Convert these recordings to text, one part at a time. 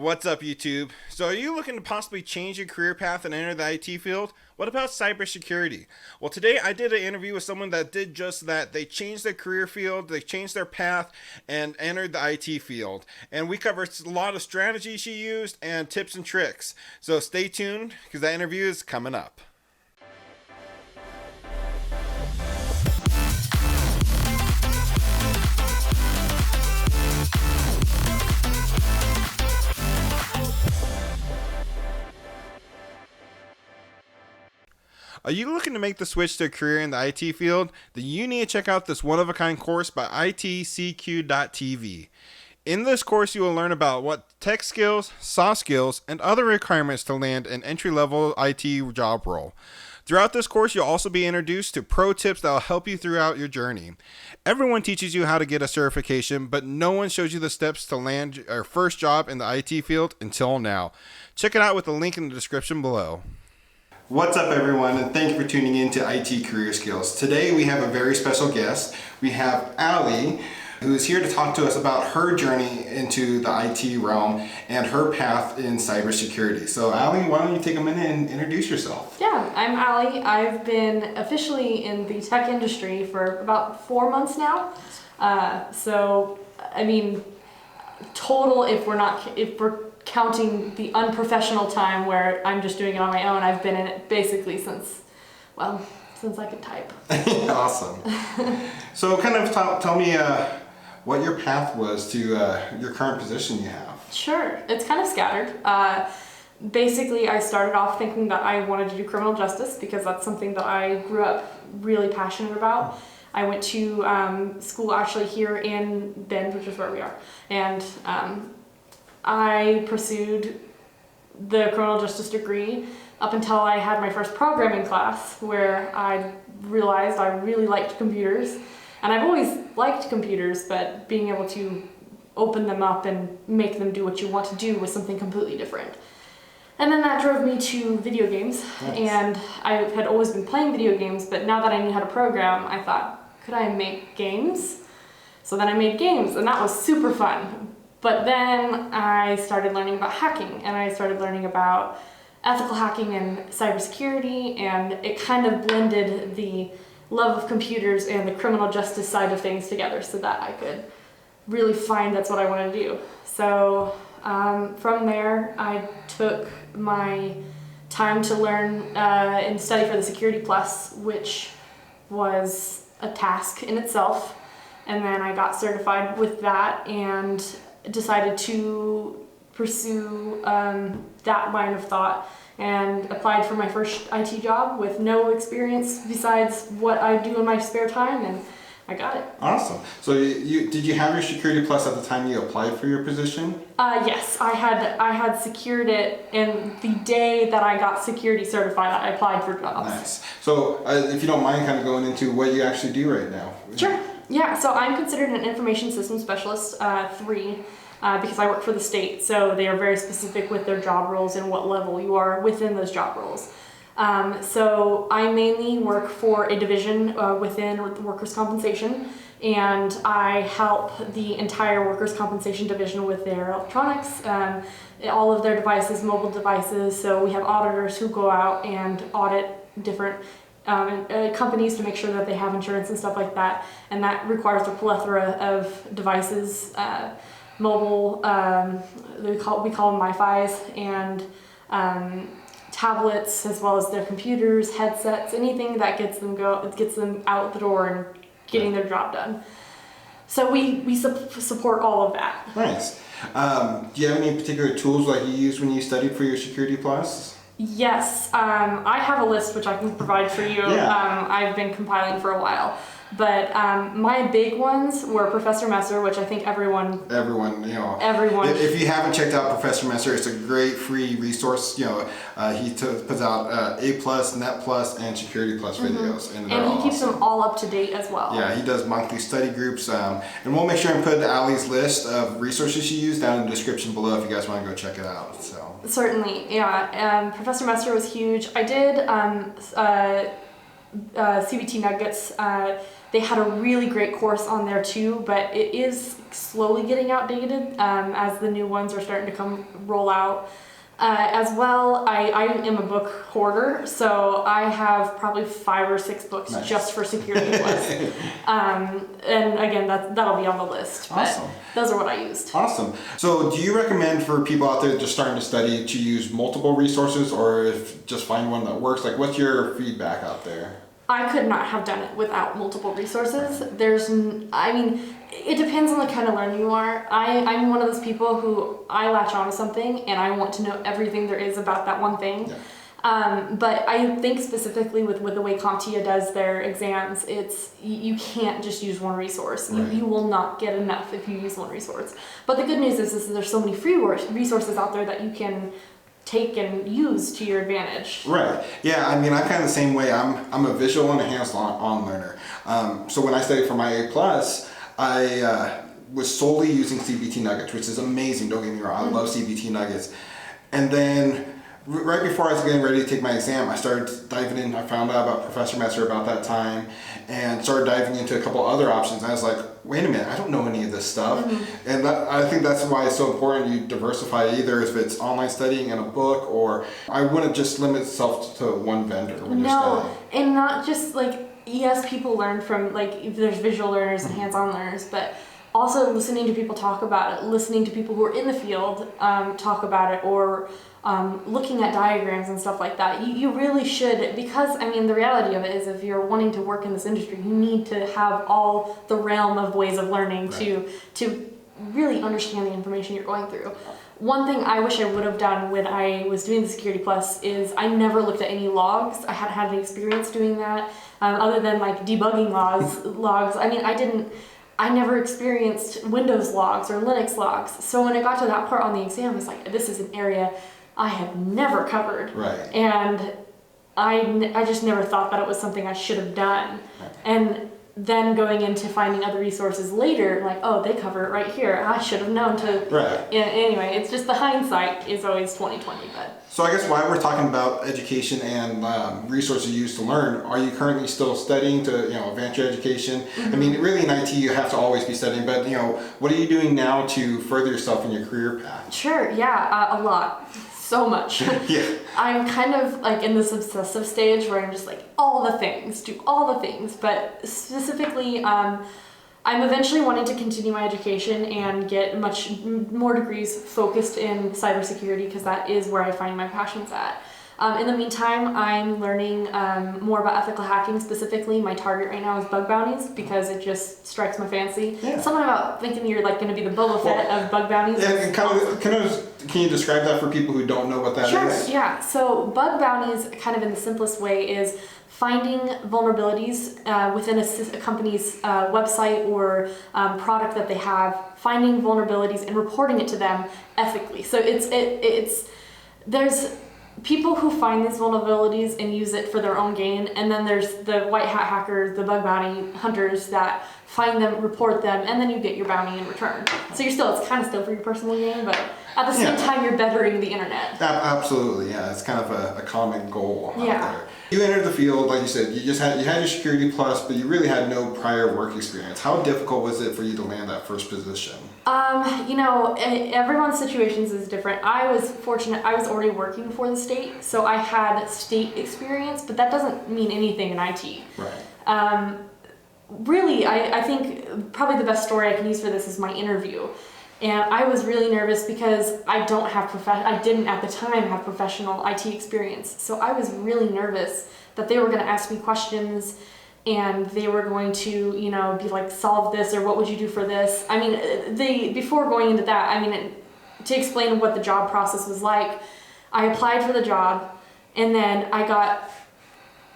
What's up, YouTube? So are you looking to possibly change your career path and enter the IT field? What about cybersecurity? Well, today I did an interview with someone that did just that. They changed their career field, they changed their path, and entered the IT field. And we covered a lot of strategies she used and tips and tricks. So stay tuned, because that interview is coming up. Are you looking to make the switch to a career in the IT field? Then you need to check out this one-of-a-kind course by itcq.tv. In this course, you will learn about what tech skills, soft skills, and other requirements to land an entry-level IT job role. Throughout this course, you'll also be introduced to pro tips that will help you throughout your journey. Everyone teaches you how to get a certification, but no one shows you the steps to land your first job in the IT field until now. Check it out with the link in the description below. What's up, everyone, and thank you for tuning in to IT Career Skills. Today we have a very special guest. We have Alli, who is here to talk to us about her journey into the IT realm and her path in cybersecurity. So Alli, why don't you take a minute and introduce yourself? Yeah, I'm Alli. I've been officially in the tech industry for about 4 months now. Total, if we're counting the unprofessional time where I'm just doing it on my own, I've been in it basically since I could type. Awesome. So kind of tell me what your path was to your current position you have. Sure, it's kind of scattered. Basically, I started off thinking that I wanted to do criminal justice because that's something that I grew up really passionate about. I went to school actually here in Bend, which is where we are, and I pursued the criminal justice degree up until I had my first programming class, where I realized I really liked computers. And I've always liked computers, but being able to open them up and make them do what you want to do was something completely different. And then that drove me to video games. Nice. And I had always been playing video games, but now that I knew how to program, I thought, could I make games? So then I made games, and that was super fun. But then I started learning about hacking, and I started learning about ethical hacking and cybersecurity, and it kind of blended the love of computers and the criminal justice side of things together so that I could really find that's what I wanted to do. So from there, I took my time to learn and study for the Security Plus, which was a task in itself. And then I got certified with that and decided to pursue that line of thought and applied for my first IT job with no experience besides what I do in my spare time, and I got it. Awesome. So did you have your Security Plus at the time you applied for your position? Yes, I had secured it, and the day that I got security certified, I applied for jobs. Nice. So if you don't mind kind of going into what you actually do right now. Sure. Yeah, so I'm considered an information systems specialist 3 because I work for the state, so they are very specific with their job roles and what level you are within those job roles. So I mainly work for a division within workers' compensation, and I help the entire workers' compensation division with their electronics, all of their devices, mobile devices. So we have auditors who go out and audit different companies to make sure that they have insurance and stuff like that, and that requires a plethora of devices, mobile, we call them MiFis, and tablets, as well as their computers, headsets, anything that gets them out the door and getting their job done. So we support all of that. Nice. Do you have any particular tools like you used when you studied for your Security Plus? Yes, I have a list which I can provide for you. Yeah. I've been compiling for a while. But my big ones were Professor Messer, which I think everyone. If you haven't checked out Professor Messer, it's a great free resource. He puts out A+, Net Plus, and Security Plus videos, and he keeps them all up to date as well. Yeah, he does monthly study groups, and we'll make sure and put Alli's list of resources she used down in the description below if you guys want to go check it out. So certainly, yeah. Professor Messer was huge. I did CBT Nuggets. They had a really great course on there too, but it is slowly getting outdated as the new ones are starting to roll out. As well, I am a book hoarder, so I have probably 5 or 6 books just for Security Plus. And again, that'll be on the list. Awesome. But those are what I used. Awesome. So do you recommend for people out there just starting to study to use multiple resources, or if just find one that works? Like, what's your feedback out there? I could not have done it without multiple resources. It depends on the kind of learner you are. I'm one of those people who I latch on to something and I want to know everything there is about that one thing. Yeah. But I think specifically with the way CompTIA does their exams, you can't just use one resource. Right. You will not get enough if you use one resource. But the good news is there's so many free resources out there that you can take and use to your advantage. Right. Yeah, I mean, I'm kind of the same way. I'm a visual and a hands-on learner. So when I studied for my A+, I was solely using CBT nuggets, which is amazing, don't get me wrong. I love CBT nuggets. And then right before I was getting ready to take my exam, I started diving in. I found out about Professor Messer about that time and started diving into a couple other options. And I was like, wait a minute, I don't know any of this stuff. Mm-hmm. And I think that's why it's so important you diversify, either if it's online studying in a book, or I wouldn't just limit itself to one vendor when you're studying. And not just yes, people learn from, there's visual learners and hands-on learners, but also listening to people talk about it, listening to people who are in the field talk about it, or looking at diagrams and stuff like that. You really should, because the reality of it is, if you're wanting to work in this industry, you need to have all the realm of ways of learning. Right. to really understand the information you're going through. One thing I wish I would have done when I was doing the Security Plus is I never looked at any logs. I hadn't had any experience doing that, other than debugging logs. I never experienced Windows logs or Linux logs. So when I got to that part on the exam, I was like, this is an area I have never covered. Right. And I just never thought that it was something I should have done. Right. And then going into finding other resources later, they cover it right here. I should have known to. Right. Anyway, it's just the hindsight is always 20/20. But so I guess while we're talking about education and resources used to learn, are you currently still studying to advance your education? Mm-hmm. Really in IT you have to always be studying, but what are you doing now to further yourself in your career path? Sure. Yeah. A lot. So much. Yeah. I'm kind of in this obsessive stage where I'm just do all the things, but specifically I'm eventually wanting to continue my education and get much more degrees focused in cybersecurity, because that is where I find my passions at. In the meantime, I'm learning more about ethical hacking. Specifically, my target right now is bug bounties, because it just strikes my fancy. Yeah. Something about thinking you're going to be the Boba Fett of bug bounties. Yeah, can you describe that for people who don't know what that is? Sure, yeah. So bug bounties, kind of in the simplest way, is finding vulnerabilities within a company's website or product that they have, finding vulnerabilities and reporting it to them ethically. So there's people who find these vulnerabilities and use it for their own gain, and then there's the white hat hackers, the bug bounty hunters that find them, report them, and then you get your bounty in return. So it's kind of still for your personal gain, but at the same time you're bettering the internet. Absolutely, yeah. It's kind of a common goal out there. You entered the field, like you said, you had your Security Plus, but you really had no prior work experience. How difficult was it for you to land that first position? Everyone's situations is different. I was fortunate, I was already working for the state, so I had state experience, but that doesn't mean anything in IT. Right. Really, I think probably the best story I can use for this is my interview. And I was really nervous because I didn't at the time have professional IT experience. So I was really nervous that they were going to ask me questions and they were going to, be solve this, or what would you do for this? Before going into that, to explain what the job process was like, I applied for the job, and then I got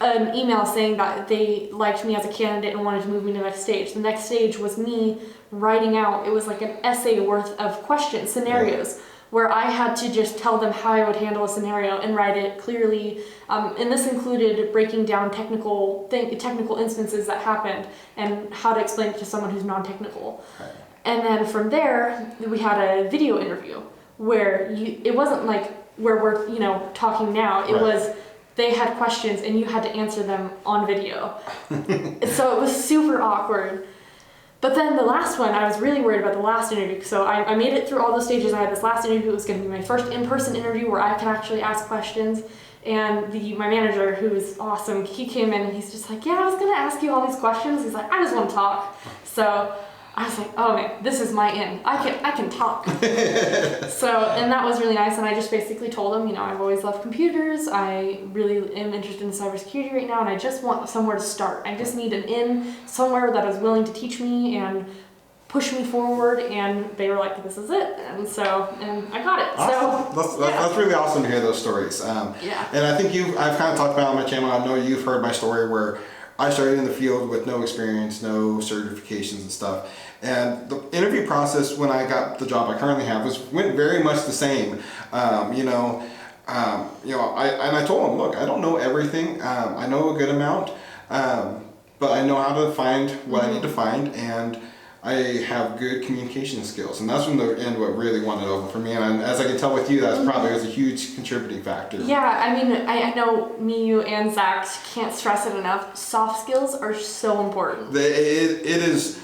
an email saying that they liked me as a candidate and wanted to move me to the next stage. The next stage was me writing out, it was like an essay worth of questions, scenarios, where I had to just tell them how I would handle a scenario and write it clearly. And this included breaking down technical instances that happened and how to explain it to someone who's non-technical. Right. And then from there, we had a video interview where it wasn't like where we're talking now. It was they had questions and you had to answer them on video. So it was super awkward. But then the last one, I was really worried about the last interview. So I made it through all the stages. I had this last interview. It was going to be my first in-person interview where I could actually ask questions. And my manager, who was awesome, he came in and he's just like, yeah, I was going to ask you all these questions. He's like, I just want to talk. So I was like, oh man, this is my in. I can talk. And that was really nice. And I just basically told him, I've always loved computers. I really am interested in cybersecurity right now, and I just want somewhere to start. I just need an in somewhere that is willing to teach me and push me forward. And they were like, this is it. And I got it. Awesome. So that's really awesome to hear those stories. Yeah. And I think I've kind of talked about on my channel. I know you've heard my story where I started in the field with no experience, no certifications and stuff. And the interview process when I got the job I currently have went very much the same. I told them, look, I don't know everything. I know a good amount, but I know how to find what I need to find, and I have good communication skills. And that's when the end what really won it over for me. And as I can tell with you, that's probably was a huge contributing factor. Yeah, I mean, I know me, you, and Zach can't stress it enough. Soft skills are so important. It is.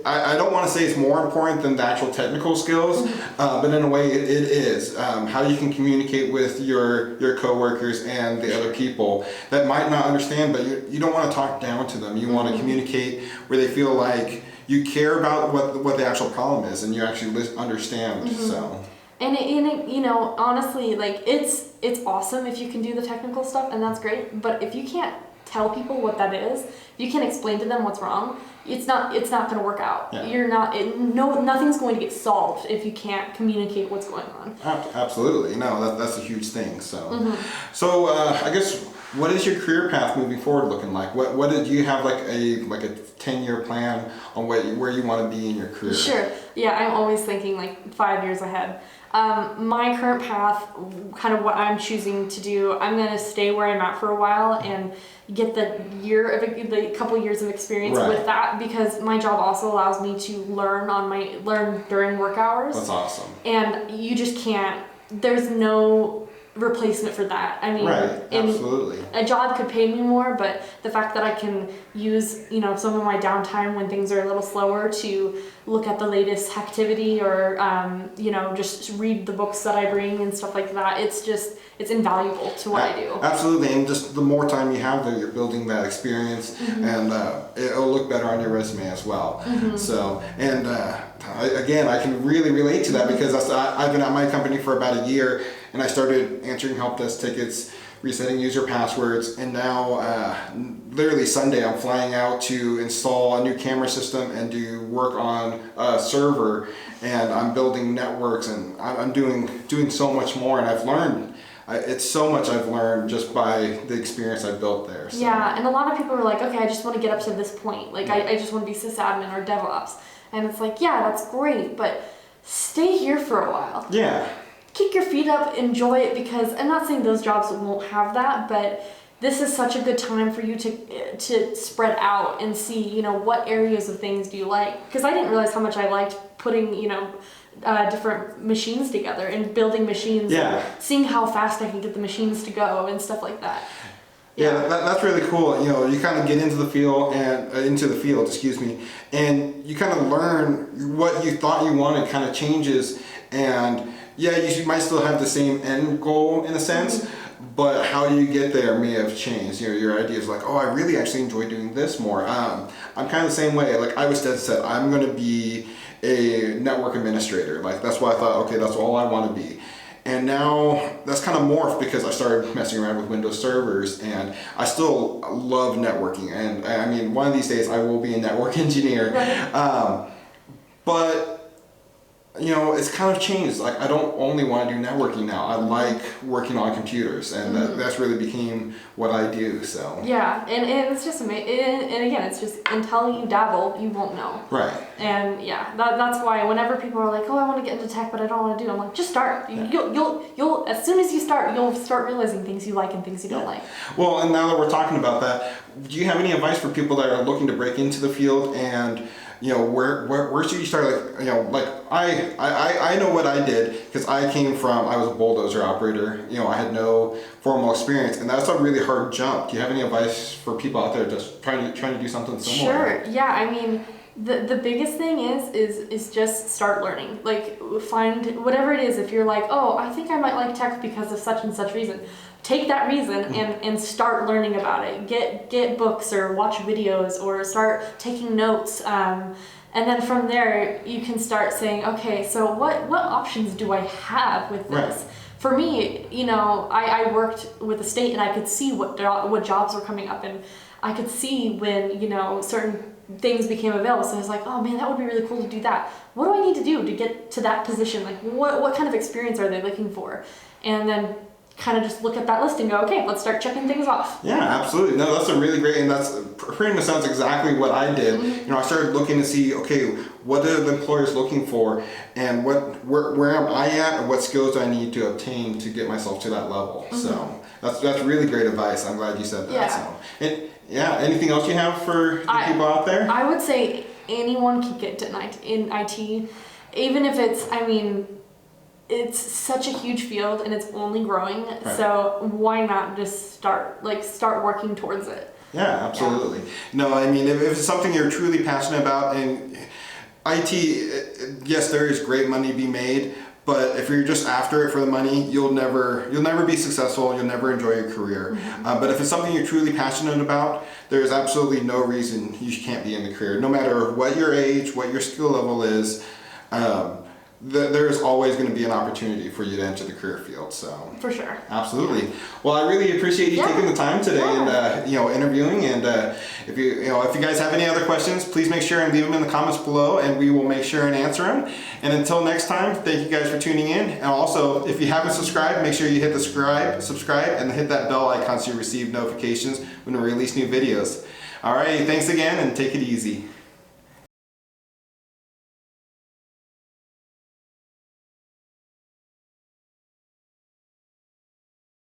I don't want to say it's more important than the actual technical skills, but in a way it is. How you can communicate with your coworkers and the other people that might not understand, but you don't want to talk down to them. You want to communicate where they feel like you care about what the actual problem is and you actually understand. So. And honestly, like it's awesome if you can do the technical stuff, and that's great. But if you can't tell people what that is, if you can't explain to them what's wrong, it's not going to work out. Yeah. Nothing's going to get solved if you can't communicate what's going on. Absolutely, no, that's a huge thing. So, I guess what is your career path moving forward looking like? What did you have like a 10-year plan on where you want to be in your career? Sure. Yeah, I'm always thinking like 5 years ahead. My current path, kind of what I'm choosing to do, I'm going to stay where I'm at for a while and get the couple years of experience with that, because my job also allows me to learn during work hours. That's awesome. And you just can't, there's no replacement for that. I mean, absolutely. A job could pay me more, but the fact that I can use, some of my downtime when things are a little slower to look at the latest activity or, just read the books that I bring and stuff like that, it's invaluable to what I do. Absolutely, and just the more time you have there, you're building that experience, and it'll look better on your resume as well. So, and I can really relate to that because I've been at my company for about a year, and I started answering help desk tickets, resetting user passwords, and now literally Sunday I'm flying out to install a new camera system and do work on a server, and I'm building networks, and I'm doing so much more, and I've learned. It's so much I've learned just by the experience I've built there. So. Yeah, and a lot of people are like, okay, I just want to get up to this point. Like, I just want to be sysadmin or DevOps. And it's like, yeah, that's great, but stay here for a while. Yeah. Kick your feet up, enjoy it, because I'm not saying those jobs won't have that, but this is such a good time for you to spread out and see, what areas of things do you like. Because I didn't realize how much I liked putting, different machines together and building machines and seeing how fast I can get the machines to go and stuff like that. Yeah, that's really cool. You kind of get into the field and and you kind of learn what you thought you wanted kind of changes, and you might still have the same end goal in a sense, but how you get there may have changed. Your idea is like, oh, I really actually enjoy doing this more. I'm kind of the same way. Like I was dead set, I'm going to be a network administrator. Like that's what I thought, okay, that's all I want to be. And now that's kind of morphed because I started messing around with Windows servers, and I still love networking. And I mean, one of these days I will be a network engineer. But it's kind of changed. Like I don't only want to do networking now. I like working on computers, and that's really became what I do. So yeah, and it's just amazing. And again, it's just until you dabble, you won't know. Right. And that's why whenever people are like, oh, I want to get into tech, but I don't want to do, I'm like, just start. You'll as soon as you start, you'll start realizing things you like and things you don't like. Well, and now that we're talking about that, do you have any advice for people that are looking to break into the field and where should you start? Like I know what I did because I was a bulldozer operator. I had no formal experience, and that's a really hard jump. Do you have any advice for people out there just trying to do something similar? Sure. Yeah. I mean, the biggest thing is just start learning. Like, find whatever it is. If you're like, oh, I think I might like tech because of such and such reason, take that reason and start learning about it. Get books or watch videos or start taking notes. And then from there, you can start saying, okay, so what options do I have with this? Right. For me, I worked with the state, and I could see what jobs were coming up, and I could see when, certain things became available. So I was like, oh man, that would be really cool to do that. What do I need to do to get to that position? Like, what kind of experience are they looking for? And then kind of just look at that list and go, okay, let's start checking things off. Yeah, absolutely. No, that's a really great, and that's pretty much sounds exactly what I did. Mm-hmm. I started looking to see, okay, what are the employers looking for, and where am I at, and what skills do I need to obtain to get myself to that level. Mm-hmm. So that's really great advice. I'm glad you said that. Yeah. So, and anything else you have for the people out there? I would say anyone can get in IT, even if it's such a huge field and it's only growing. Right. So why not just start working towards it? Yeah, absolutely. Yeah. No, I mean, if it's something you're truly passionate about, and IT, yes, there is great money to be made, but if you're just after it for the money, you'll never be successful. You'll never enjoy your career. Mm-hmm. But if it's something you're truly passionate about, there's absolutely no reason you can't be in the career, no matter what your age, what your skill level is. There's always going to be an opportunity for you to enter the career field. So for sure, absolutely. Yeah. Well, I really appreciate you taking the time today and interviewing. And if you guys have any other questions, please make sure and leave them in the comments below, and we will make sure and answer them. And until next time, thank you guys for tuning in. And also, if you haven't subscribed, make sure you hit the subscribe, and hit that bell icon so you receive notifications when we release new videos. All right, thanks again, and take it easy.